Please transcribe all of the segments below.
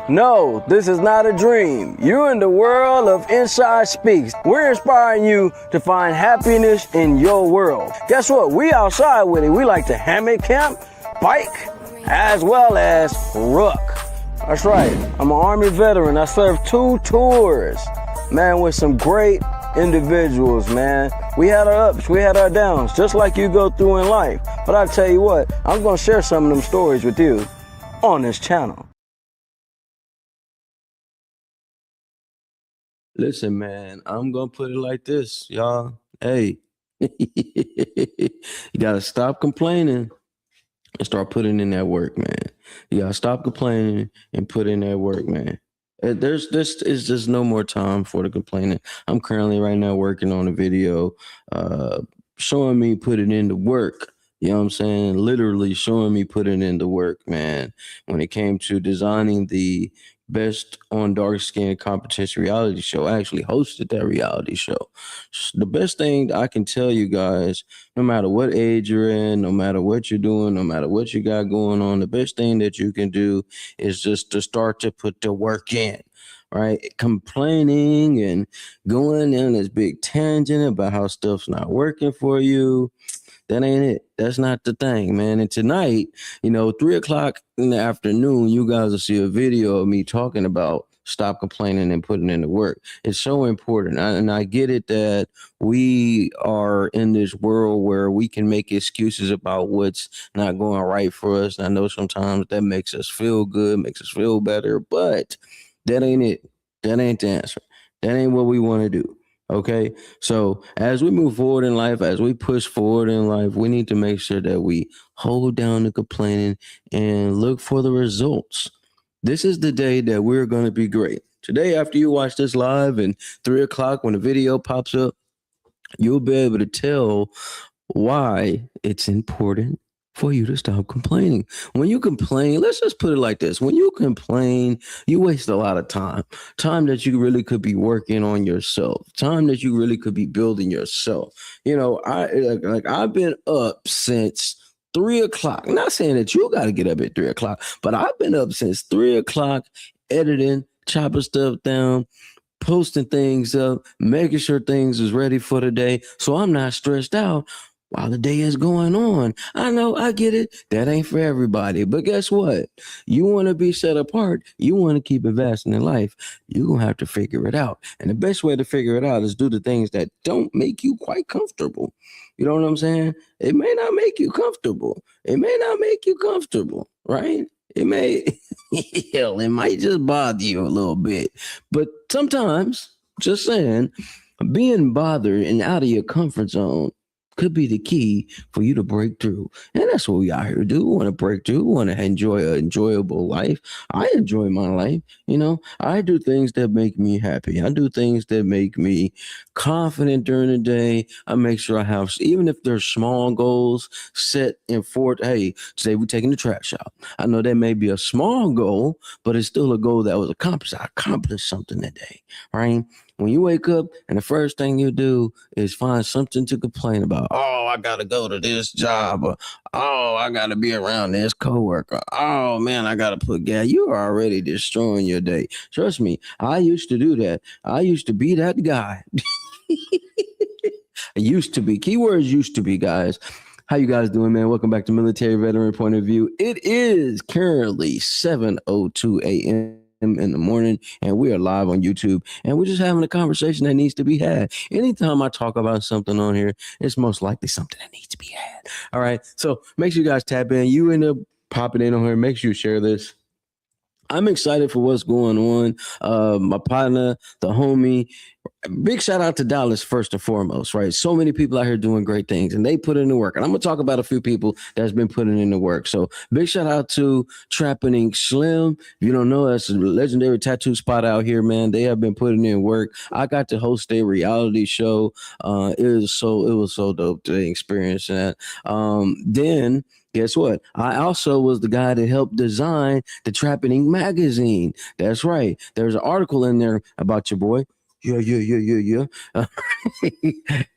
No, this is not a dream. You're in the world of Inside Speaks. We're inspiring you to find happiness in your world. Guess what? We outside with it. We like to hammock camp, bike, as well as ruck. That's right. I'm an Army veteran. I served 2 tours, man, with some great individuals, man. We had our ups, we had our downs, just like you go through in life. But I tell you what, I'm going to share some of them stories with you on this channel. Listen, man, I'm going to put it like this, y'all. Hey, you got to stop complaining and start putting in that work, man. You got to stop complaining and put in that work, man. There's just no more time for the complaining. I'm currently right now working on a video showing me putting in the work. You know what I'm saying? Literally showing me putting in the work, man. When it came to designing the Best on Dark Skin competition reality show, I actually hosted that reality show. The best thing I can tell you guys, no matter what age you're in, no matter what you're doing, no matter what you got going on, the best thing that you can do is just to start to put the work in. Right? Complaining and going in this big tangent about how stuff's not working for you. That ain't it. That's not the thing, man. And tonight, 3:00 in the afternoon, you guys will see a video of me talking about stop complaining and putting in the work. It's so important. And I get it that we are in this world where we can make excuses about what's not going right for us. And I know sometimes that makes us feel good, makes us feel better, but that ain't it. That ain't the answer. That ain't what we want to do. Okay, so as we move forward in life, as we push forward in life, we need to make sure that we hold down the complaining and look for the results. This is the day that we're going to be great. Today, after you watch this live and 3:00 when the video pops up, you'll be able to tell why it's important for you to stop complaining. When you complain, let's just put it like this. When you complain, you waste a lot of time that you really could be working on yourself, time that you really could be building yourself. I've been up since 3:00. I'm not saying that you got to get up at 3:00, but I've been up since 3:00, editing, chopping stuff down, posting things up, making sure things is ready for the day. So I'm not stressed out while the day is going on. I know, I get it. That ain't for everybody. But guess what? You want to be set apart. You want to keep advancing in life. You're going to have to figure it out. And the best way to figure it out is do the things that don't make you quite comfortable. You know what I'm saying? It may not make you comfortable. It may not make you comfortable, right? It may, hell, it might just bother you a little bit. But sometimes, just saying, being bothered and out of your comfort zone could be the key for you to break through. And that's what we out here to do. We want to break through. We want to enjoy an enjoyable life. I enjoy my life. I do things that make me happy. I do things that make me confident during the day. I make sure I have, even if there's small goals set in forth. Hey, today we're taking the trash out. I know that may be a small goal, but it's still a goal that was accomplished. I accomplished something today, right? When you wake up and the first thing you do is find something to complain about. Oh, I got to go to this job. Or, oh, I got to be around this coworker. Oh, man, I got to put gas. You are already destroying your day. Trust me, I used to do that. I used to be that guy. I used to be. Keywords used to be, guys. How you guys doing, man? Welcome back to Military Veteran Point of View. It is currently 7:02 a.m. in the morning, and we are live on YouTube, and we're just having a conversation that needs to be had. Anytime I talk about something on here, it's most likely something that needs to be had. All right, so make sure you guys tap in. You end up popping in on here. Make sure you share this. I'm excited for what's going on. My partner, the homie, big shout out to Dallas first and foremost, right? So many people out here doing great things, and they put in the work. And I'm going to talk about a few people that's been putting in the work. So big shout out to Trapping Ink Slim. If you don't know, that's a legendary tattoo spot out here, man. They have been putting in work. I got to host a reality show. It was so dope to experience that. Then guess what? I also was the guy that helped design the Trapping Ink magazine. That's right. There's an article in there about your boy. Yeah.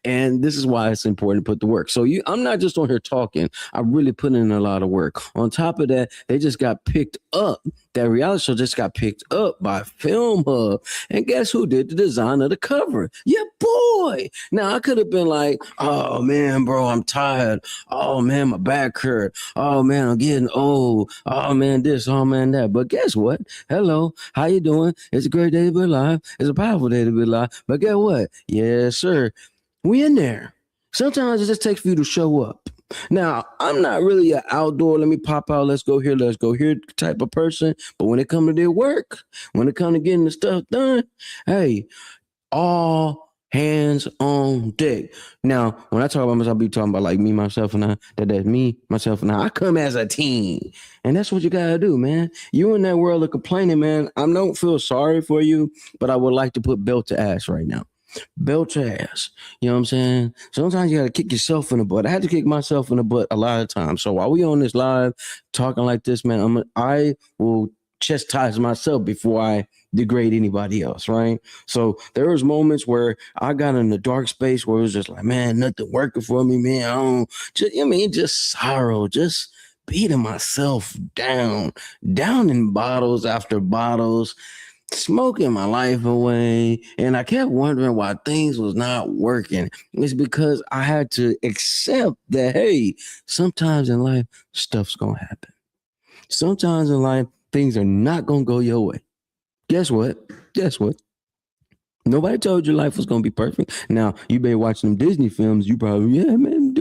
And this is why it's important to put the work. So I'm not just on here talking. I really put in a lot of work. On top of that, they just got picked up that reality show just got picked up by Film Hub. And guess who did the design of the cover? Your boy. Now, I could have been like, oh man, bro, I'm tired. Oh man, my back hurt. Oh man, I'm getting old. Oh man, this, oh man, that. But guess what? Hello, how you doing? It's a great day to be alive. It's a powerful day to be alive. But guess what? Yes, sir. We in there. Sometimes it just takes for you to show up. Now, I'm not really an outdoor, let me pop out, let's go here type of person. But when it comes to their work, when it comes to getting the stuff done, hey, all hands on deck. Now, when I talk about myself, I be talking about like me, myself, and I. That's me, myself, and I. I come as a team, and that's what you gotta do, man. You in that world of complaining, man. I don't feel sorry for you, but I would like to put belt to ass right now. Belt your ass. You know what I'm saying? Sometimes you gotta kick yourself in the butt. I had to kick myself in the butt a lot of times. So while we on this live talking like this, man, I will chastise myself before I degrade anybody else, right? So there was moments where I got in the dark space where it was just like, man, nothing working for me, man. I don't just, I mean, just sorrow, just beating myself down in bottles after bottles, smoking my life away. And I kept wondering why things was not working. It's because I had to accept that, hey, sometimes in life, stuff's gonna happen. Sometimes in life, things are not gonna go your way. Guess what? Guess what? Nobody told you life was gonna be perfect. Now you been watching them Disney films. You probably, yeah, man,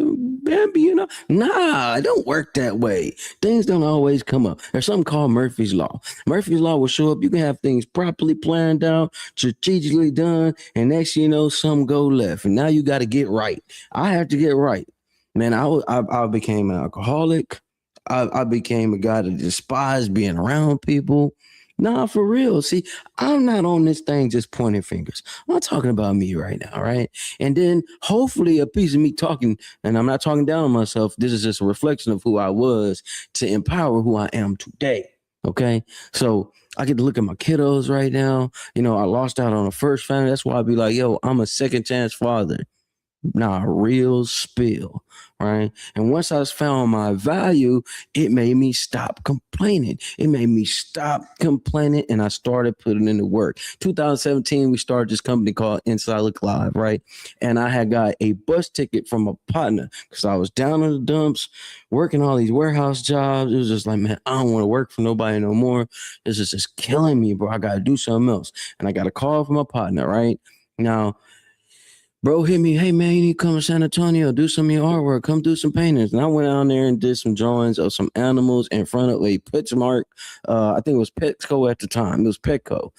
Bambi, you know. Nah, it don't work that way. Things don't always come up. There's something called Murphy's Law. Murphy's Law will show up. You can have things properly planned out, strategically done, and next thing you know, some go left, and now you got to get right. I have to get right, man. I became an alcoholic. I became a guy that despised being around people. Nah, for real. See, I'm not on this thing just pointing fingers. I'm talking about me right now, right? And then hopefully a piece of me talking, and I'm not talking down on myself. This is just a reflection of who I was to empower who I am today. Okay. So I get to look at my kiddos right now. You know, I lost out on a first family. That's why I be like, yo, I'm a second chance father. Nah, real spill, right? And once I found my value, it made me stop complaining. It made me stop complaining, and I started putting in the work. 2017, we started this company called Inside Look Live, right? And I had got a bus ticket from a partner because I was down in the dumps, working all these warehouse jobs. It was just like, man, I don't want to work for nobody no more. This is just killing me, bro. I got to do something else. And I got a call from a partner, right? Now, bro hit me, hey man, you need to come to San Antonio, do some of your artwork, come do some paintings. And I went down there and did some drawings of some animals in front of a PetSmart. I think it was Petco at the time. It was Petco.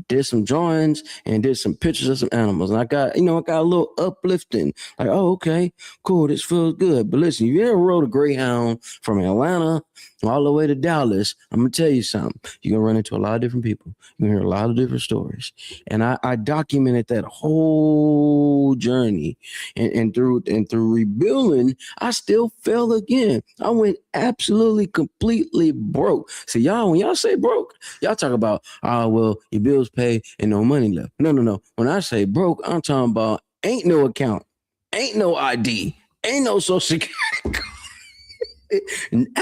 Did some drawings and did some pictures of some animals. And I got a little uplifting. Like, oh, okay, cool, this feels good. But listen, you ever rode a Greyhound from Atlanta all the way to Dallas, I'm gonna tell you something. You're gonna run into a lot of different people. You're gonna hear a lot of different stories. And I documented that whole journey. And through rebuilding, I still fell again. I went absolutely completely broke. See, y'all, when y'all say broke, y'all talk about, oh well, your bills paid and no money left. No. When I say broke, I'm talking about ain't no account, ain't no ID, ain't no social security.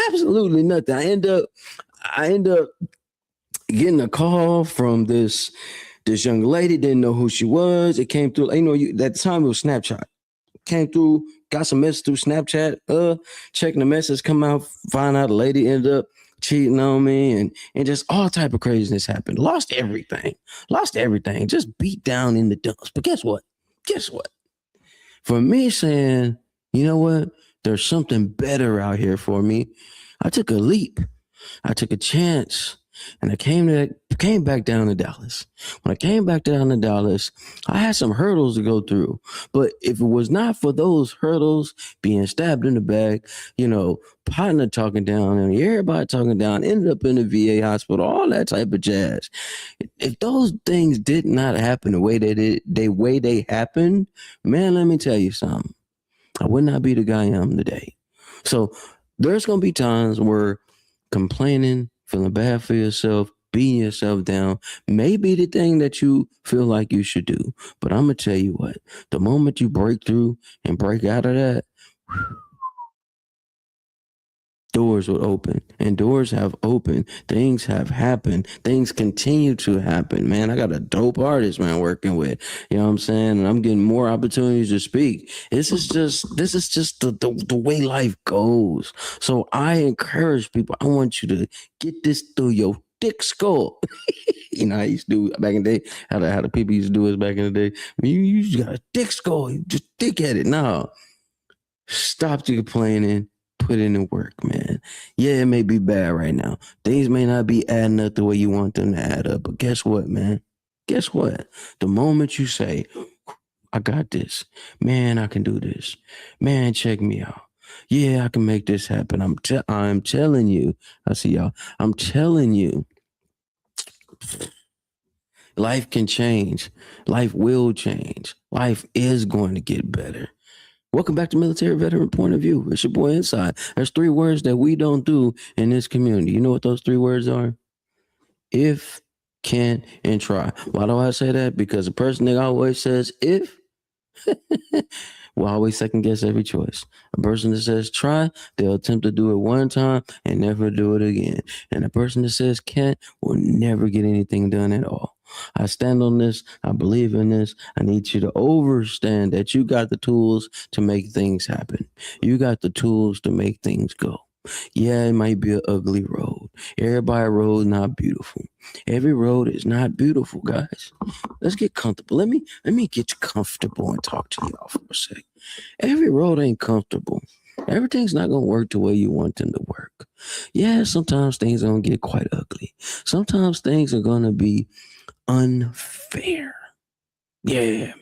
Absolutely nothing. I end up getting a call from this young lady. Didn't know who she was. It came through. At the time it was Snapchat. Came through. Got some message through Snapchat. Checking the message, come out, find out the lady ended up cheating on me, and just all type of craziness happened. Lost everything. Just beat down in the dumps. But guess what? For me saying, you know what? There's something better out here for me. I took a leap. I took a chance. And I came back down to Dallas. When I came back down to Dallas, I had some hurdles to go through. But if it was not for those hurdles, being stabbed in the back, partner talking down, and everybody talking down, ended up in the VA hospital, all that type of jazz. If those things did not happen the way they happened, man, let me tell you something. I would not be the guy I am today. So there's gonna be times where complaining, feeling bad for yourself, beating yourself down may be the thing that you feel like you should do. But I'm gonna tell you what, the moment you break through and break out of that, doors would open, and doors have opened. Things have happened. Things continue to happen, man. I got a dope artist, man, working with. You know what I'm saying? And I'm getting more opportunities to speak. This is just the way life goes. So I encourage people. I want you to get this through your thick skull. You know, I used to do back in the day, how the people used to do us back in the day. You just got a thick skull, you just thick at it. No, stop the complaining, put in the work, man. Yeah, it may be bad right now. Things may not be adding up the way you want them to add up, but guess what, man? Guess what? The moment you say, I got this, man, I can do this, man, check me out. Yeah, I can make this happen. I'm telling you. I see y'all. I'm telling you, life can change. Life will change. Life is going to get better. Welcome back to Military Veteran Point of View. It's your boy Inside. There's three words that we don't do in this community. You know what those three words are? If, can, and try. Why do I say that? Because the person that always says if will always second guess every choice. A person that says try, they'll attempt to do it one time and never do it again. And a person that says can't will never get anything done at all. I stand on this. I believe in this. I need you to understand that you got the tools to make things happen. You got the tools to make things go. Yeah, it might be an ugly road. Everybody road not beautiful. Every road is not beautiful, guys. Let's get comfortable. Let me get comfortable and talk to y'all for a sec. Every road ain't comfortable. Everything's not gonna work the way you want them to work. Yeah, sometimes things are gonna get quite ugly. Sometimes things are gonna be unfair. Yeah, man.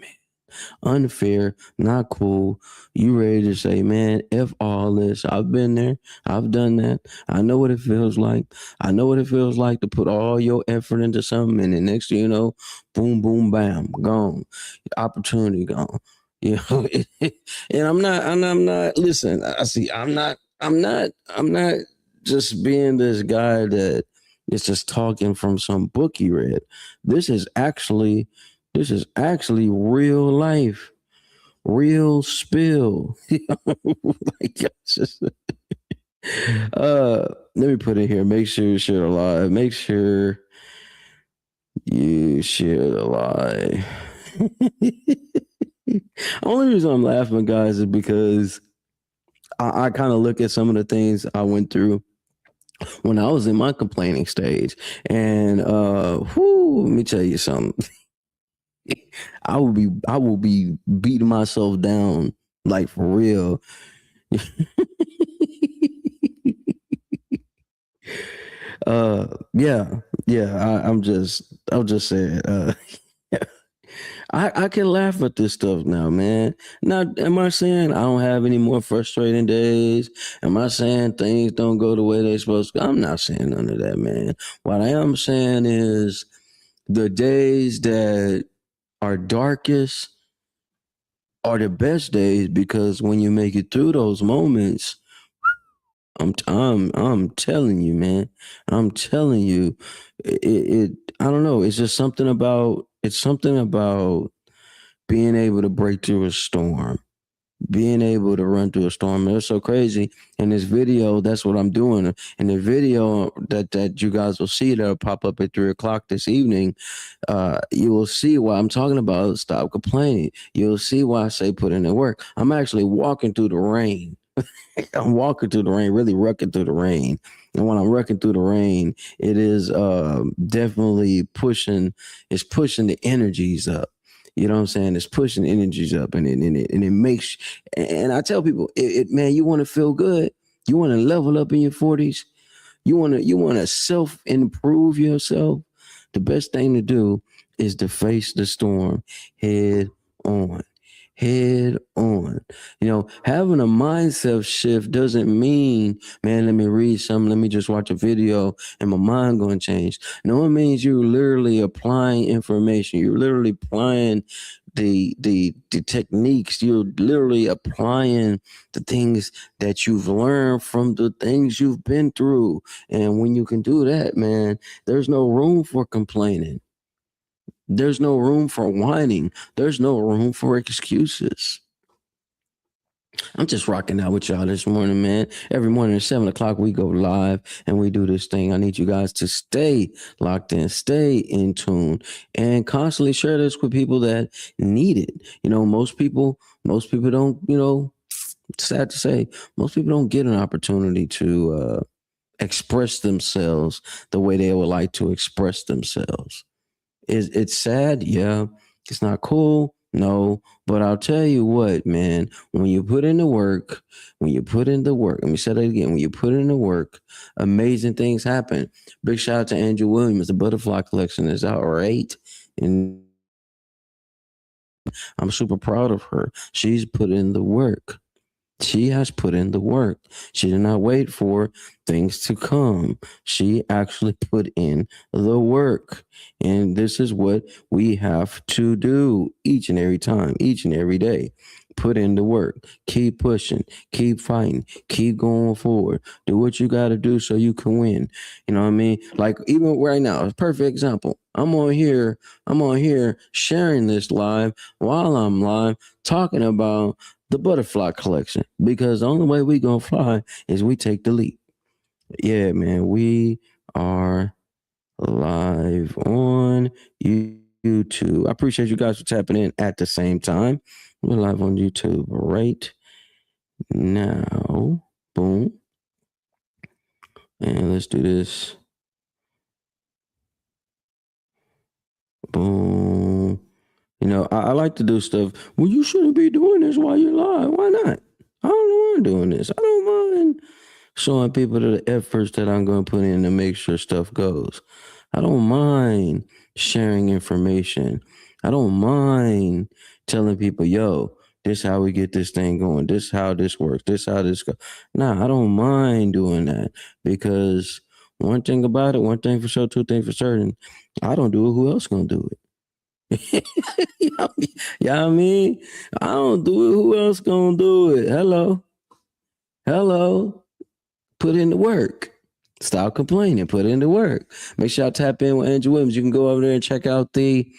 Unfair, not cool. You ready to say, man, F all this. I've been there. I've done that. I know what it feels like. I know what it feels like to put all your effort into something and the next thing you know, boom, boom, bam, gone. Opportunity gone. You know, and I'm not, listen, I see, I'm not just being this guy that is just talking from some book he read. This is actually this is actually real life, real spill. Like, let me put it here. Make sure you share a lie. Make sure you share the lie. Only reason I'm laughing, guys, is because I kind of look at some of the things I went through when I was in my complaining stage, and let me tell you something. I will be beating myself down like for real. Yeah, yeah. I'm just saying. I can laugh at this stuff now, man. Now, am I saying I don't have any more frustrating days? Am I saying things don't go the way they're supposed to? I'm not saying none of that, man. What I am saying is the days that are darkest are the best days because when you make it through those moments, I'm telling you, man. I'm telling you, it I don't know. It's something about being able to break through a storm, being able to run through a storm. It's so crazy. In this video, that's what I'm doing. In the video that you guys will see that'll pop up at 3 o'clock this evening, you will see why I'm talking about stop complaining. You'll see why I say put in the work. I'm actually walking through the rain. I'm walking through the rain, really rucking through the rain. And when I'm rucking through the rain, it is definitely it's pushing the energies up. You know what I'm saying? It's pushing energies up, and it makes. And I tell people, man, you want to feel good, you want to level up in your 40s, you want to self improve yourself. The best thing to do is to face the storm head on. Head on. Having a mindset shift doesn't mean, man, let me read something, let me just watch a video and my mind going to change. No, it means you're literally applying information. You're literally applying the techniques. You're literally applying the things that you've learned from the things you've been through. And when you can do that, man, there's no room for complaining. There's no room for whining. There's no room for excuses. I'm just rocking out with y'all this morning, man. Every morning at 7 o'clock, we go live and we do this thing. I need you guys to stay locked in, stay in tune, and constantly share this with people that need it. Most people don't, sad to say, most people don't get an opportunity to express themselves the way they would like to express themselves. It's sad? Yeah. It's not cool? No. But I'll tell you what, man, when you put in the work, let me say that again, when you put in the work, amazing things happen. Big shout out to Andrew Williams. The Butterfly Collection is out, right? And I'm super proud of her. She's put in the work. She has put in the work. She did not wait for things to come. She actually put in the work. And this is what we have to do each and every time, each and every day. Put in the work. Keep pushing. Keep fighting. Keep going forward. Do what you got to do so you can win. You know what I mean? Like even right now, a perfect example. I'm on here sharing this live while I'm live talking about the Butterfly Collection, because the only way we gonna fly is we take the leap. Yeah, man, we are live on YouTube. I appreciate you guys for tapping in at the same time. We're live on YouTube right now. Boom. And let's do this. Boom. I like to do stuff. Well, you shouldn't be doing this while you're live. Why not? I don't mind doing this. I don't mind showing people the efforts that I'm going to put in to make sure stuff goes. I don't mind sharing information. I don't mind telling people, yo, this how we get this thing going. This how this works. This how this goes. Nah, I don't mind doing that, because one thing about it, one thing for sure, two things for certain, I don't do it. Who else going to do it? you know what I mean? I don't do it. Who else gonna do it? Hello. Put in the work. Stop complaining. Put in the work. Make sure I tap in with Andrew Williams. You can go over there and check out the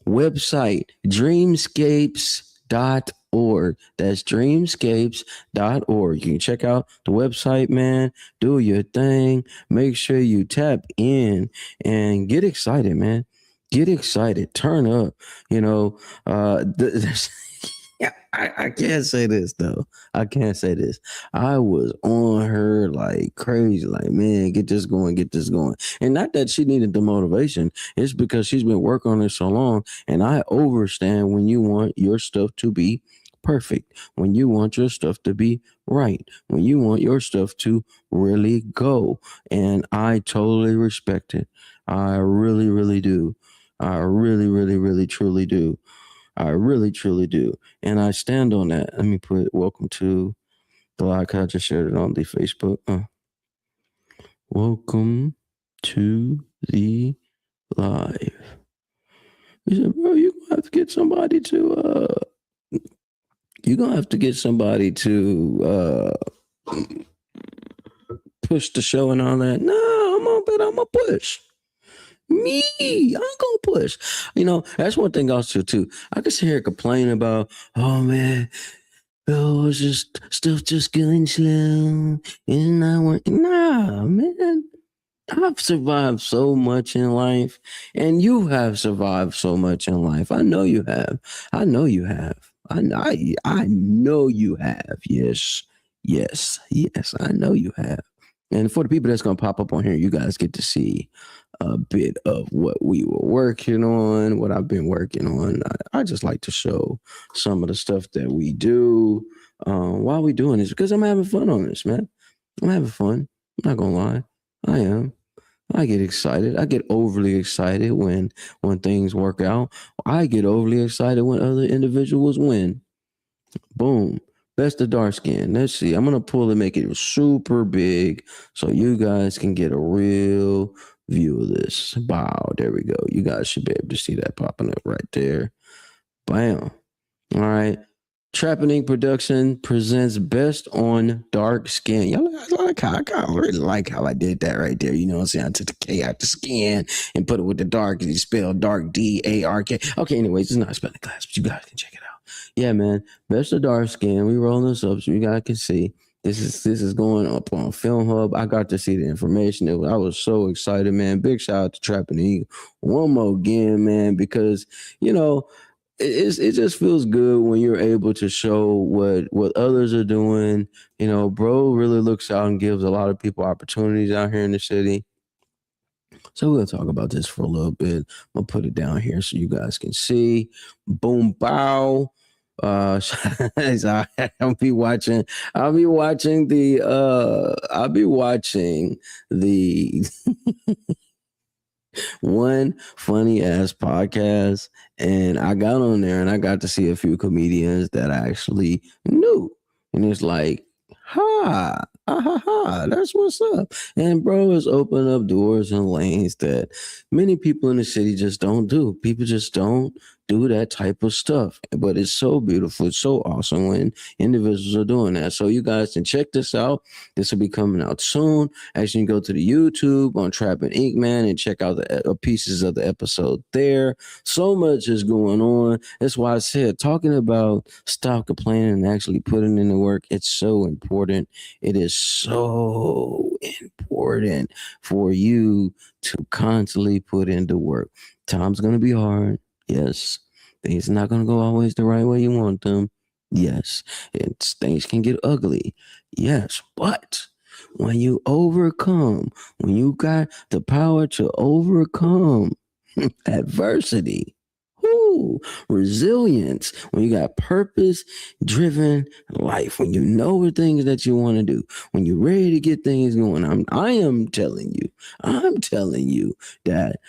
website, dreamscapes.org. That's dreamscapes.org. You can check out the website, man. Do your thing. Make sure you tap in and get excited, man. Get excited. Turn up. I can't say this though. I can't say this. I was on her like crazy, like, man, get this going. And not that she needed the motivation. It's because she's been working on it so long. And I understand when you want your stuff to be perfect, when you want your stuff to be right, when you want your stuff to really go. And I totally respect it. I really, really do. I really, really, really, truly do. I really, truly do. And I stand on that. Let me put welcome to the live. I just shared it on the Facebook. Welcome to the live. He said, bro, you're gonna have to get somebody to push the show and all that. No, I'm gonna push. Me, I'm gonna push. That's one thing also too. I can sit here complaining about, oh man, it's just stuff just going slow. It's not working. Nah, man. I've survived so much in life, and you have survived so much in life. I know you have. I know you have. I know you have. Yes. I know you have. And for the people that's gonna pop up on here, you guys get to see a bit of what we were working on, what I've been working on. I just like to show some of the stuff that we do while we doing this, because I'm having fun on this, man. I'm having fun. I'm not gonna lie. I am. I get excited. I get overly excited when things work out. I get overly excited when other individuals win. Boom. Best of dark skin. Let's see. I'm gonna pull and make it super big so you guys can get a real view of this. Wow, there we go. You guys should be able to see that popping up right there. Bam. All right. Trapping Inc. Production presents Best on Dark Skin. Y'all I really like how I did that right there. You know what I'm saying? I took the K out the skin and put it with the dark, and you spell dark, D-A-R-K. Okay, anyways, it's not a spelling class, but you guys can check it out. Yeah, man. Best of dark skin. We rolling this up so you guys can see. This is going up on Film Hub. I got to see the information. I was so excited, man. Big shout out to Trapping the Eagle one more again, man, because you know it just feels good when you're able to show what others are doing. Bro really looks out and gives a lot of people opportunities out here in the city. So we'll talk about this for a little bit. I'm gonna put it down here so you guys can see. Boom bow. So I'll be watching. I'll be watching the one funny ass podcast, and I got on there and I got to see a few comedians that I actually knew, and it's like, ha, that's what's up. And bro has opened up doors and lanes that many people in the city just don't do. People just don't do that type of stuff. But it's so beautiful. It's so awesome when individuals are doing that. So you guys can check this out. This will be coming out soon. As you can go to the YouTube on Trapping Ink Man and check out the pieces of the episode there. So much is going on. That's why I said talking about stop complaining and actually putting in the work. It's so important. It is so important for you to constantly put into work. Time's gonna be hard. Yes. Things are not gonna go always the right way you want them. Yes. Things can get ugly. Yes. But when you overcome, when you got the power to overcome adversity, resilience, when you got purpose driven life, when you know the things that you want to do, when you're ready to get things going, I'm telling you that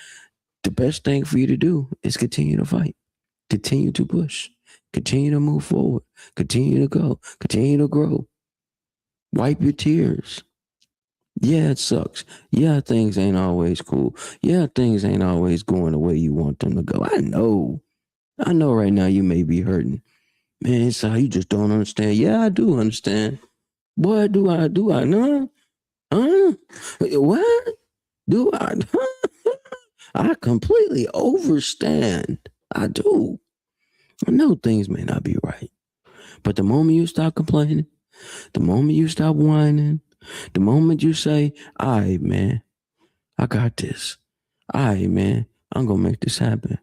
the best thing for you to do is continue to fight, continue to push, continue to move forward, continue to go, continue to grow. Wipe your tears. Yeah, it sucks. Yeah, things ain't always cool. Yeah, things ain't always going the way you want them to go. I know. Right now you may be hurting. Man, so you just don't understand. Yeah, I do understand. What do I know? Huh? What? Do I? I completely overstand. I do. I know things may not be right. But the moment you stop complaining, the moment you stop whining, the moment you say, all right, man, I got this. All right, man, I'm going to make this happen.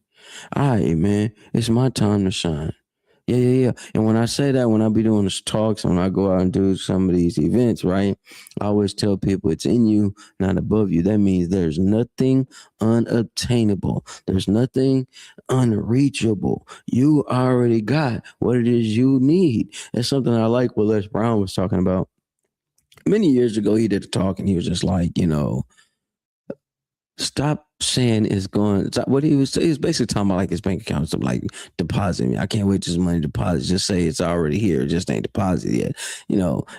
All right, man, it's my time to shine. Yeah. And when I say that, when I be doing these talks, when I go out and do some of these events, right, I always tell people it's in you, not above you. That means there's nothing unobtainable. There's nothing unreachable. You already got what it is you need. That's something I like what Les Brown was talking about. Many years ago, he did a talk and he was just like, stop saying it's going. What he was basically talking about, like his bank account, stuff like depositing. I can't wait till this money deposit. Just say it's already here, it just ain't deposited yet.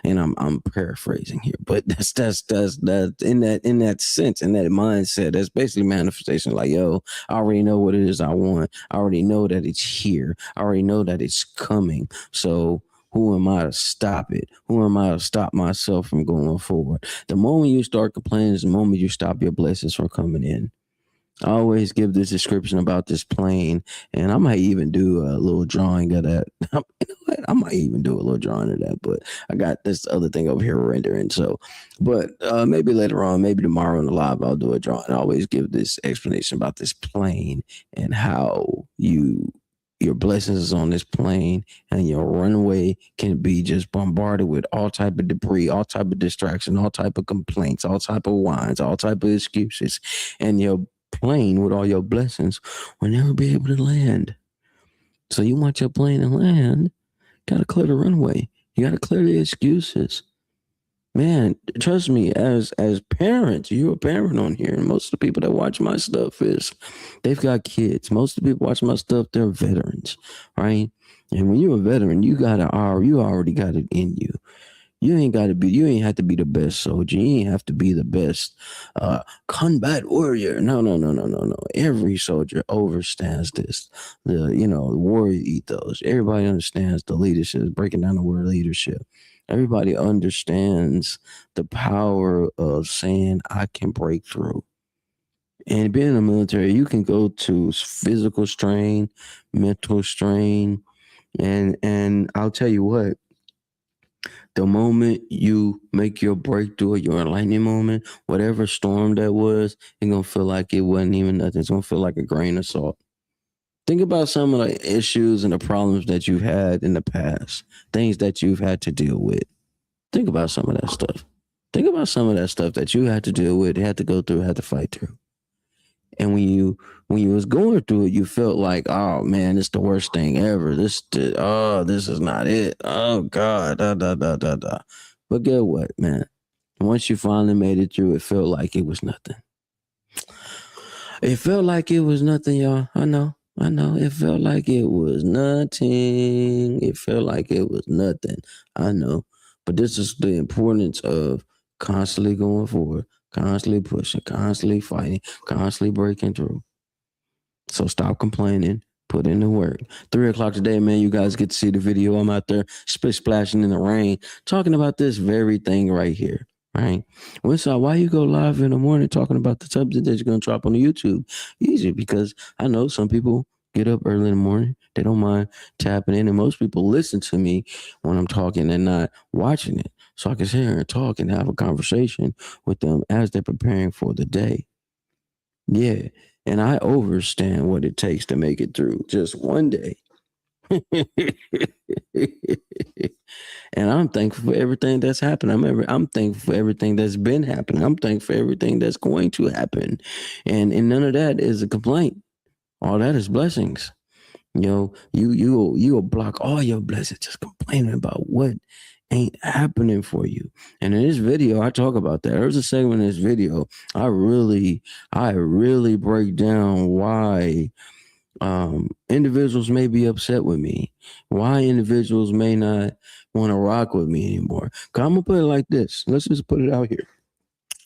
And I'm paraphrasing here, but that's in that sense, in that mindset, that's basically manifestation. Like, yo, I already know what it is I want. I already know that it's here. I already know that it's coming. So who am I to stop it? Who am I to stop myself from going forward? The moment you start complaining is the moment you stop your blessings from coming in. I always give this description about this plane, and I might even do a little drawing of that. You know what? I might even do a little drawing of that, but I got this other thing over here rendering. So, but maybe later on, maybe tomorrow in the live, I'll do a drawing. I always give this explanation about this plane and how your blessings is on this plane, and your runway can be just bombarded with all type of debris, all type of distraction, all type of complaints, all type of whines, all type of excuses, and your plane with all your blessings will never be able to land. So you want your plane to land, gotta clear the runway. You gotta clear the excuses. Man, trust me, as parents, you're a parent on here, and most of the people that watch my stuff they've got kids. Most of the people watch my stuff, they're veterans, right? And when you're a veteran, you already got it in you. You ain't have to be the best soldier. You ain't have to be the best combat warrior. No. Every soldier understands this. The warrior ethos. Everybody understands the leadership, breaking down the word leadership. Everybody understands the power of saying, I can break through. And being in the military, you can go to physical strain, mental strain, And I'll tell you what, the moment you make your breakthrough, your enlightening moment, whatever storm that was, it's gonna feel like it wasn't even nothing. It's gonna feel like a grain of salt. Think about some of the issues and the problems that you've had in the past, things that you've had to deal with. Think about some of that stuff. Think about some of that stuff that you had to deal with, had to go through, had to fight through. And when you was going through it, you felt like, oh man, it's the worst thing ever. This is not it. Oh God, da da da da da. But get what, man? Once you finally made it through, it felt like it was nothing. It felt like it was nothing, y'all. I know. It felt like it was nothing. It felt like it was nothing. I know. But this is the importance of constantly going forward, constantly pushing, constantly fighting, constantly breaking through. So stop complaining. Put in the work. 3 o'clock today, man. You guys get to see the video. I'm out there splashing in the rain, talking about this very thing right here. Right? Why you go live in the morning talking about the subject that you're gonna drop on the YouTube? Easy, because I know some people get up early in the morning. They don't mind tapping in, and most people listen to me when I'm talking and not watching it, so I can sit here and talk and have a conversation with them as they're preparing for the day. Yeah. And I understand what it takes to make it through just one day. And I'm thankful for everything that's happened. I'm thankful for everything that's been happening. I'm thankful for everything that's going to happen. And none of that is a complaint. All that is blessings. You'll block all your blessings just complaining about what ain't happening for you. And in this video, I talk about that. There's a segment in this video. I really break down why individuals may be upset with me, why individuals may not want to rock with me anymore. Cause I'm gonna put it like this. Let's just put it out here.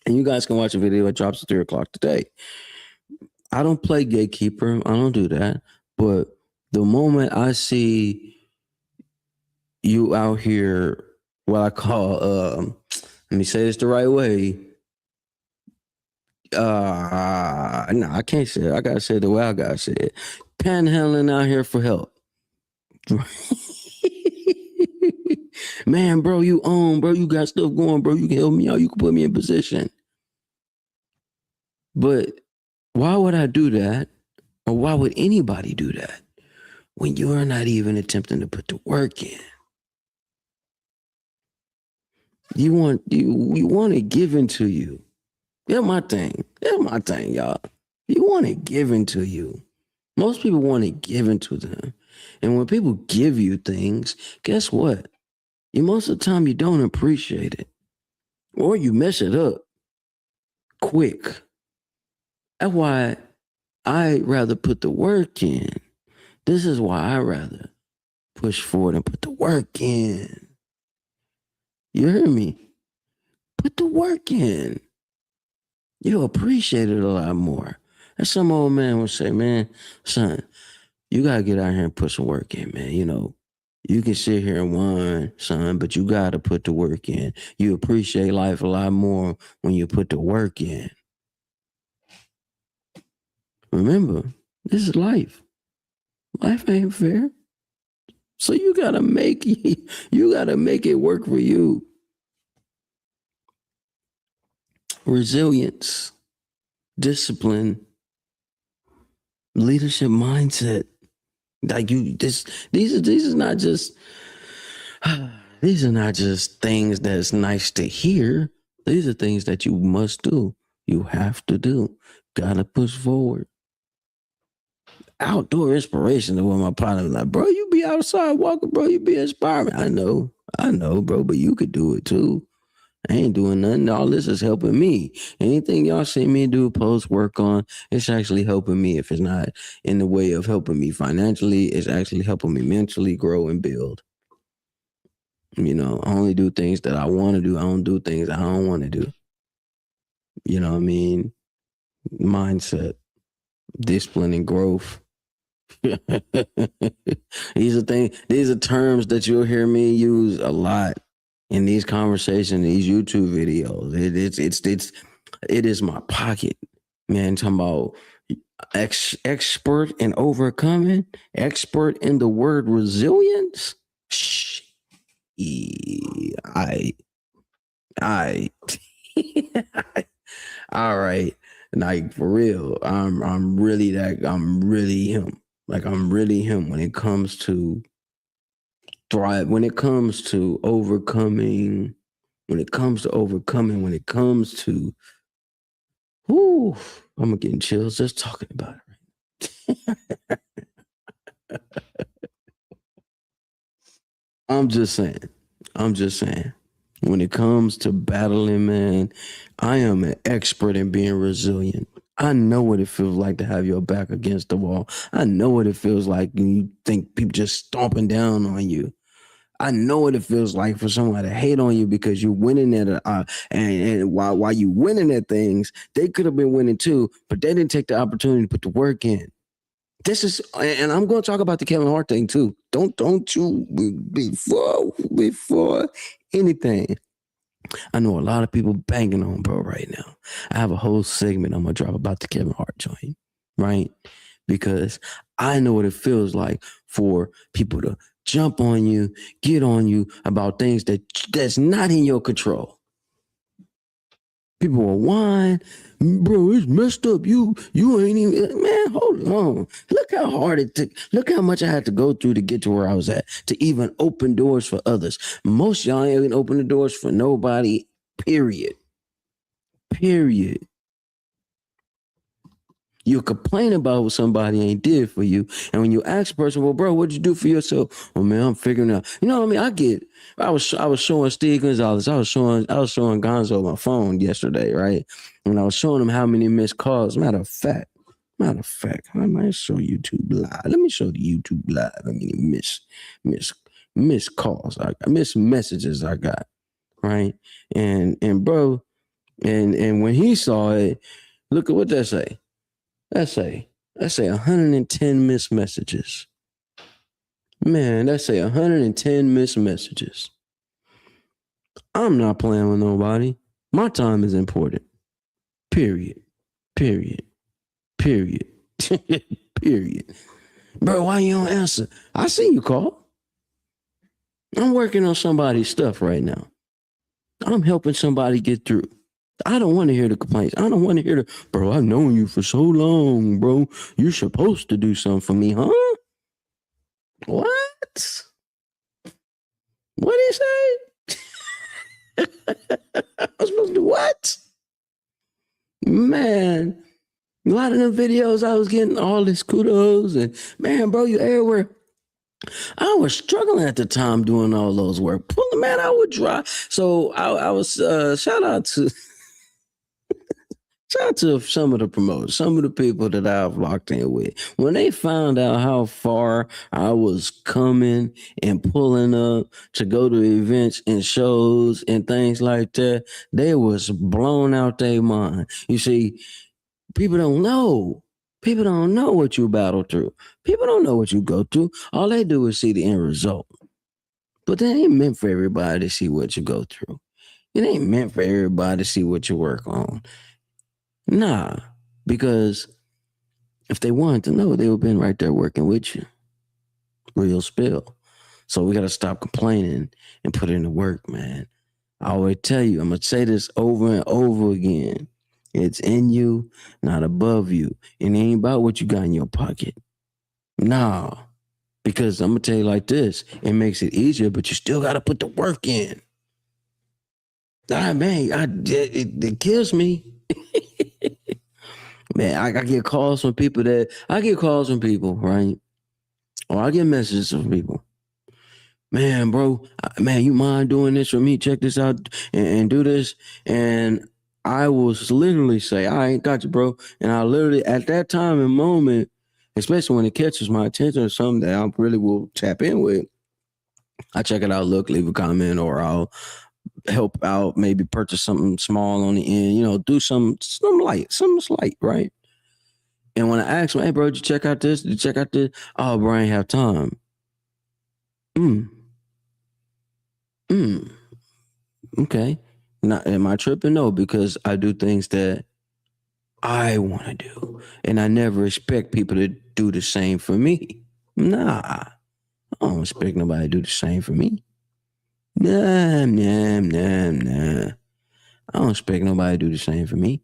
And you guys can watch a video. It drops at 3 o'clock today. I don't play gatekeeper. I don't do that. But the moment I see you out here, what I call let me say this the right way. No, I can't say it. I gotta say it the way I gotta say it. Panhandling out here for help. Man, bro, you got stuff going, bro. You can help me out. You can put me in position. But why would I do that? Or why would anybody do that when you are not even attempting to put the work in? You want it given to you. That's my thing. Y'all. You want it given to you. Most people want it given to them. And when people give you things, guess what? Most of the time you don't appreciate it. Or you mess it up quick. That's why I rather put the work in. This is why I rather push forward and put the work in. You hear me? Put the work in. You'll appreciate it a lot more. And some old man would say, man, son, you got to get out here and put some work in, man. You can sit here and whine, son, but you got to put the work in. You appreciate life a lot more when you put the work in. Remember, this is life. Life ain't fair. So you got to make it work for you. Resilience, discipline, leadership mindset. Like these are not just things that's nice to hear. These are things that you must do. You have to do. Gotta push forward. Outdoor inspiration is what my partner was like, bro, you be outside walking, bro, you be inspiring. I know, bro, but you could do it too. I ain't doing nothing. All this is helping me. Anything y'all see me do, post, work on, it's actually helping me. If it's not in the way of helping me financially, it's actually helping me mentally grow and build. I only do things that I want to do. I don't do things I don't want to do. You know what I mean? Mindset, discipline, and growth. These are terms that you'll hear me use a lot in these conversations, these YouTube videos. It is my pocket, man. Talking about expert in overcoming, expert in the word resilience. Shh. I, I, all right. Like for real, I'm really him. Like I'm really him when it comes to thrive, when it comes to overcoming, when it comes to overcoming, when it comes to whoo, I'm getting chills just talking about it. I'm just saying. I'm just saying. When it comes to battling, man, I am an expert in being resilient. I know what it feels like to have your back against the wall. I know what it feels like when you think people just stomping down on you. I know what it feels like for someone to hate on you because you're winning at and while you winning at things, they could have been winning too, but they didn't take the opportunity to put the work in. This is, and I'm going to talk about the Kevin Hart thing too. Don't you before anything. I know a lot of people banging on bro right now. I have a whole segment I'm gonna drop about the Kevin Hart joint, right? Because I know what it feels like for people to jump on you, get on you about things that's not in your control. People will whine, bro, it's messed up. You ain't even, man, hold on. Look how hard it took. Look how much I had to go through to get to where I was at, to even open doors for others. Most y'all ain't even open the doors for nobody, period. Period. You complain about what somebody ain't did for you. And when you ask a person, well, bro, what'd you do for yourself? Well, man, I'm figuring out. You know what I mean? I was showing Steve Gonzalez. I was showing Gonzo my phone yesterday, right? And I was showing him how many missed calls. Matter of fact, I might show YouTube live. Let me show the YouTube live how many missed calls missed messages I got. Right. And bro, and when he saw it, look at what that say. Let's say 110 missed messages. Man, let's say 110 missed messages. I'm not playing with nobody. My time is important. Period. Period. Period. Period. Bro, why you don't answer? I see you call. I'm working on somebody's stuff right now. I'm helping somebody get through. I don't want to hear the complaints. I don't want to hear bro, I've known you for so long, bro. You're supposed to do something for me, huh? What? What did he say? I'm supposed to do what? Man, a lot of them videos I was getting all this kudos and man, bro, you everywhere. I was struggling at the time doing all those work. Pulling, man, I would drive. So I was shout out to some of the promoters, some of the people that I've locked in with. When they found out how far I was coming and pulling up to go to events and shows and things like that, they was blown out their mind. You see, people don't know. People don't know what you battle through. People don't know what you go through. All they do is see the end result. But that ain't meant for everybody to see what you go through. It ain't meant for everybody to see what you work on. Nah, because if they wanted to know, they would have been right there working with you. Real spill. So we got to stop complaining and put in the work, man. I always tell you, I'm going to say this over and over again. It's in you, not above you. It ain't about what you got in your pocket. Nah, because I'm going to tell you like this. It makes it easier, but you still got to put the work in. Man, it kills me. Man, I get calls from people right? Or I get messages from people. Man, bro, man, you mind doing this for me? Check this out and do this. And I will literally say, I ain't got you, bro. And I literally, at that time and moment, especially when it catches my attention or something that I really will tap in with, I check it out, look, leave a comment, or I'll help out, maybe purchase something small on the end, do something slight, right? And when I ask them, hey, bro, did you check out this? Did you check out this? Oh, bro, I ain't have time. Okay. Now, am I tripping? No, because I do things that I want to do. And I never expect people to do the same for me. Nah, I don't expect nobody to do the same for me. Nah. I don't expect nobody to do the same for me.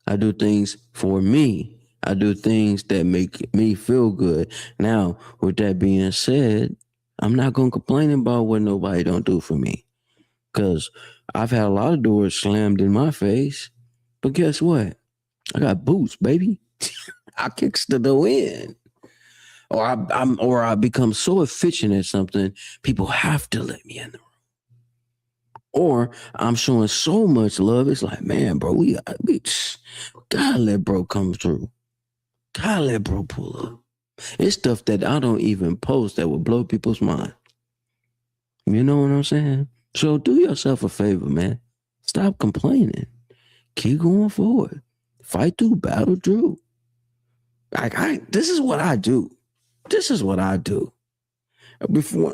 I do things for me. I do things that make me feel good. Now, with that being said, I'm not gonna complain about what nobody don't do for me. Cause I've had a lot of doors slammed in my face. But guess what? I got boots, baby. I kicks the door in. Or I become so efficient at something, people have to let me in the room. Or I'm showing so much love, it's like, man, bro, we gotta let bro come through. Gotta let bro pull up. It's stuff that I don't even post that will blow people's mind. You know what I'm saying? So do yourself a favor, man. Stop complaining. Keep going forward. Fight through, battle through. This is what I do. This is what I do. Before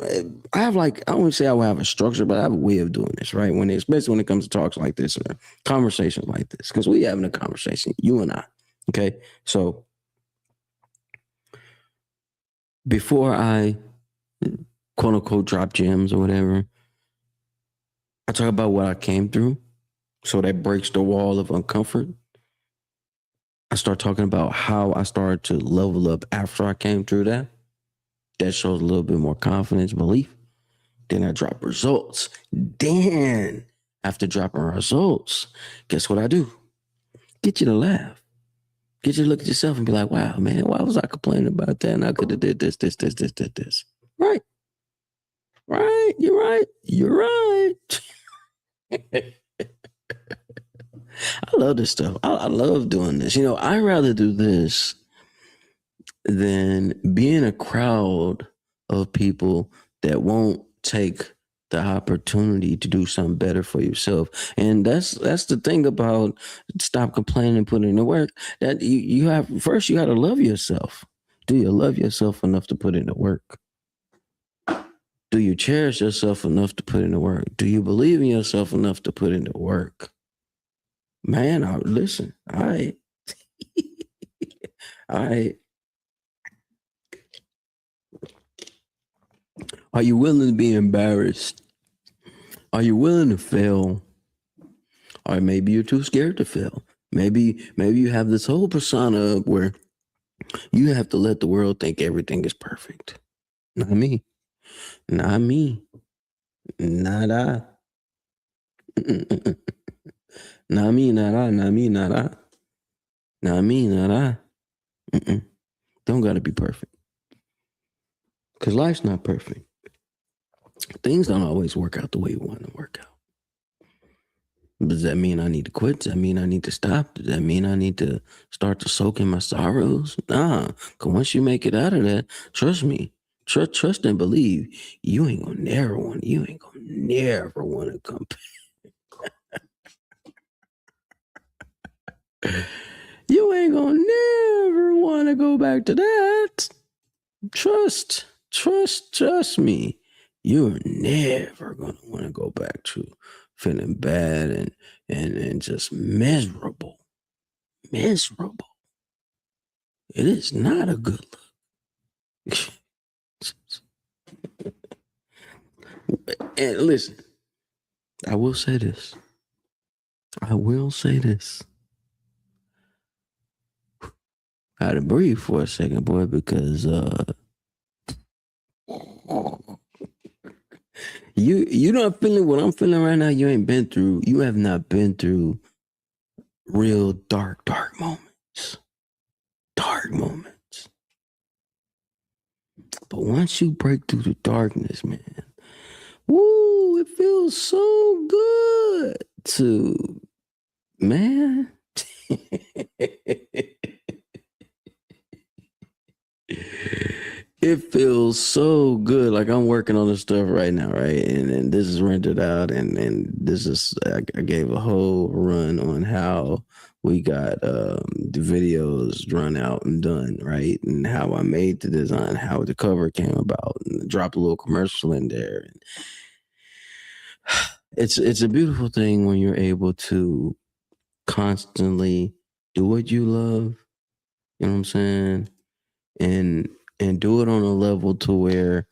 I have I wouldn't say I would have a structure, but I have a way of doing this, right? Especially when it comes to talks like this or conversations like this, because we having a conversation, you and I. Okay. So before I quote unquote drop gems or whatever, I talk about what I came through. So that breaks the wall of uncomfort. I start talking about how I started to level up after I came through that. That shows a little bit more confidence, belief. Then I drop results. Then, after dropping results, guess what I do? Get you to laugh. Get you to look at yourself and be like, wow, man, why was I complaining about that? And I could have did this. Right. Right. You're right. You're right. I love this stuff. I love doing this. I rather do this than be in a crowd of people that won't take the opportunity to do something better for yourself. And that's the thing about stop complaining and put in the work. That you have first you gotta love yourself. Do you love yourself enough to put in the work? Do you cherish yourself enough to put in the work? Do you believe in yourself enough to put in the work? Man, listen, I are you willing to be embarrassed? Are you willing to fail? Or maybe you're too scared to fail. Maybe you have this whole persona where you have to let the world think everything is perfect. Not me. Not me. Not I. Not me, not I. Not me, not I. Not me, not I. Don't gotta be perfect. Because life's not perfect. Things don't always work out the way you want to work out. Does that mean I need to quit? Does that mean I need to stop? Does that mean I need to start to soak in my sorrows? Nah, because once you make it out of that, trust me, trust and believe, you ain't gonna never want to come back. You ain't gonna never want to go back to that. Trust me. You're never gonna want to go back to feeling bad and just miserable. Miserable. It is not a good look. And listen, I will say this. I had to breathe for a second, boy, because you're not feeling what I'm feeling right now. You have not been through real dark moments. Dark moments. But once you break through the darkness, man, woo, it feels so good to, man. It feels so good. Like I'm working on this stuff right now, right? And this is rented out, and this is I gave a whole run on how we got the videos run out and done, right? And how I made the design, how the cover came about, and drop a little commercial in there. And it's a beautiful thing when you're able to constantly Do what you love. You know what I'm saying? And do it on a level to where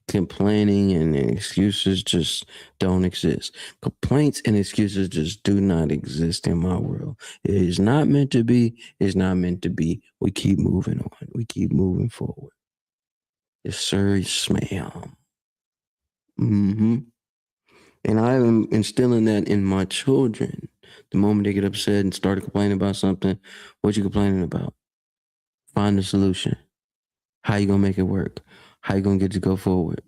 complaining and excuses just don't exist. Complaints and excuses just do not exist in my world. It is not meant to be. It's not meant to be. We keep moving on. We keep moving forward. Yes, sir. Yes, ma'am. Mm-hmm. And I am instilling that in my children. The moment they get upset and start complaining about something, what you complaining about? Find a solution. How you gonna make it work? How you gonna get to go forward?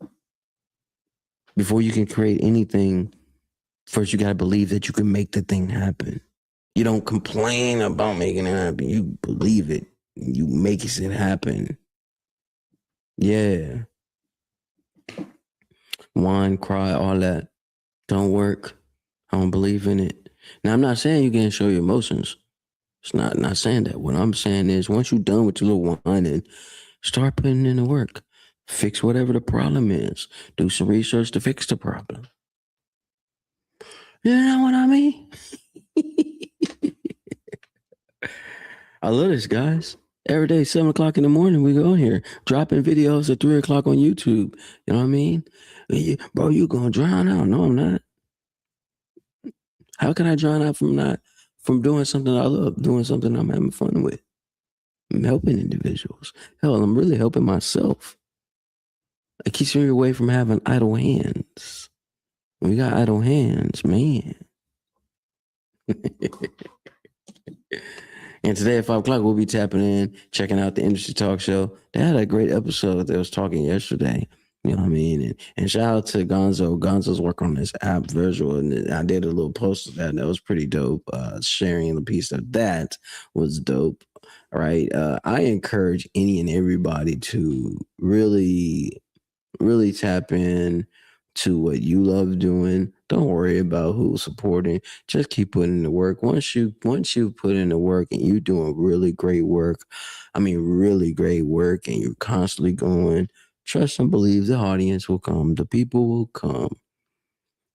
Before you can create anything, first you gotta believe that you can make the thing happen. You don't complain about making it happen. You believe it. You make it happen. Yeah. Whine, cry, all that. Don't work. I don't believe in it. Now I'm not saying you can't show your emotions. It's not saying that. What I'm saying is once you're done with your little whining, start putting in the work. Fix whatever the problem is. Do some research to fix the problem. You know what I mean? I love this, guys. Every day, 7 o'clock in the morning, we go in here dropping videos at 3 o'clock on YouTube. You know what I mean? Bro, you gonna drown out? No, I'm not. How can I drown out from doing something I love, doing something I'm having fun with? I'm helping individuals. Hell, I'm really helping myself. It keeps me away from having idle hands. When we got idle hands, man. And today at 5 o'clock, we'll be tapping in, checking out the Industry Talk Show. They had a great episode that was talking yesterday. You know what I mean? And shout out to Gonzo. Gonzo's working on this app visual, and I did a little post of that, and that was pretty dope. Sharing the piece of that was dope. All right. I encourage any and everybody to really, really tap in to what you love doing. Don't worry about who's supporting. Just keep putting in the work. Once you put in the work and you're doing really great work, I mean really great work, and you're constantly going, trust and believe the audience will come. The people will come.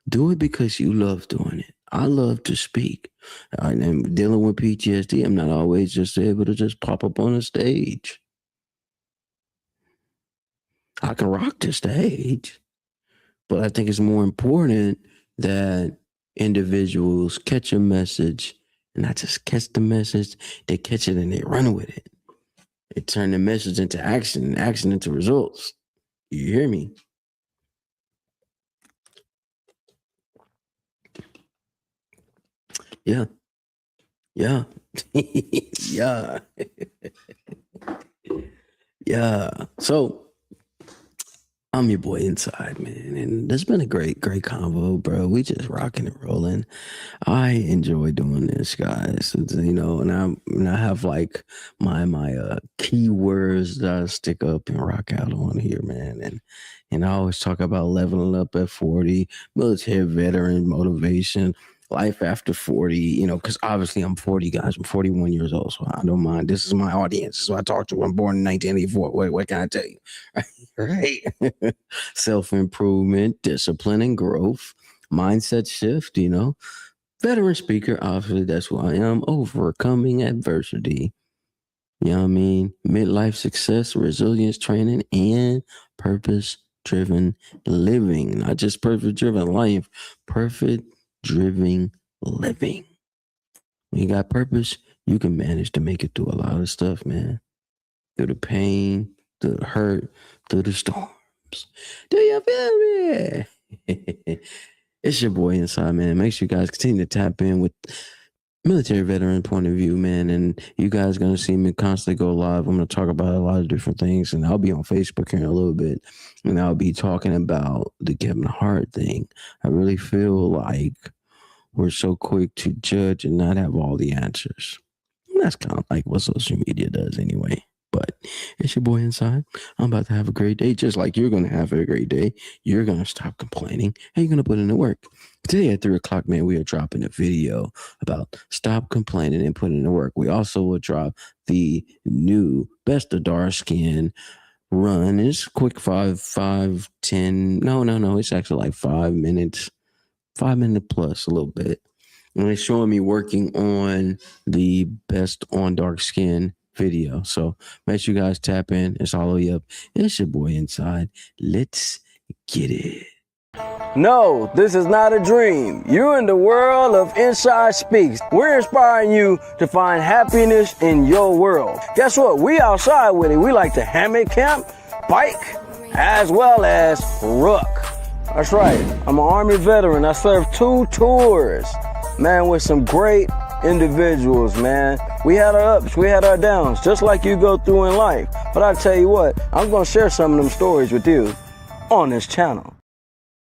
Do it because you love doing it. I love to speak. And dealing with PTSD, I'm not always just able to just pop up on a stage. I can rock the stage. But I think it's more important that individuals catch a message and not just catch the message, they catch it and they run with it. They turn the message into action and action into results. You hear me? Yeah. Yeah. Yeah. Yeah. So I'm your boy Inside, man. And it's been a great convo, bro. We just rocking and rolling. I enjoy doing this, guys. You know, and I have like my keywords that I stick up and rock out on here, man. And I always talk about leveling up at 40, military veteran motivation, life after 40, you know, because obviously I'm 40, guys. I'm 41 years old, so I don't mind. This is my audience. This is what I talk to. I'm born in 1984. What can I tell you? Right? Self-improvement, discipline and growth, mindset shift, you know. Veteran speaker, obviously that's who I am. Overcoming adversity. You know what I mean? Midlife success, resilience training, and purpose-driven living. Not just purpose-driven life, purpose-driven living. When you got purpose, you can manage to make it through a lot of stuff, man. Through the pain, through the hurt, through the storms. Do you feel me? It's your boy Inside, man. Make sure you guys continue to tap in with military veteran point of view, man. And you guys are going to see me constantly go live. I'm going to talk about a lot of different things, and I'll be on Facebook here in a little bit, and I'll be talking about the Kevin Hart thing. I really feel like we're so quick to judge and not have all the answers. And that's kind of like what social media does anyway. But it's your boy Inside. I'm about to have a great day, just like you're going to have a great day. You're going to stop complaining and you're going to put in the work. Today at 3 o'clock, man, we are dropping a video about stop complaining and put in the work. We also will drop the new Best of Dark Skin run. It's quick 10. No. It's actually like 5 minutes, 5 minute plus a little bit. And it's showing me working on the best on dark skin video. So make sure you guys tap in. It's all the way up. It's your boy Inside. Let's get it. No, this is not a dream. You're in the world of Inside Speaks. We're inspiring you to find happiness in your world. Guess what? We outside with it. We like to hammock camp, bike, as well as ruck. That's right. I'm an Army veteran. I served 2 tours, man, with some great individuals, man. We had our ups, we had our downs, just like you go through in life. But I tell you what, I'm going to share some of them stories with you on this channel.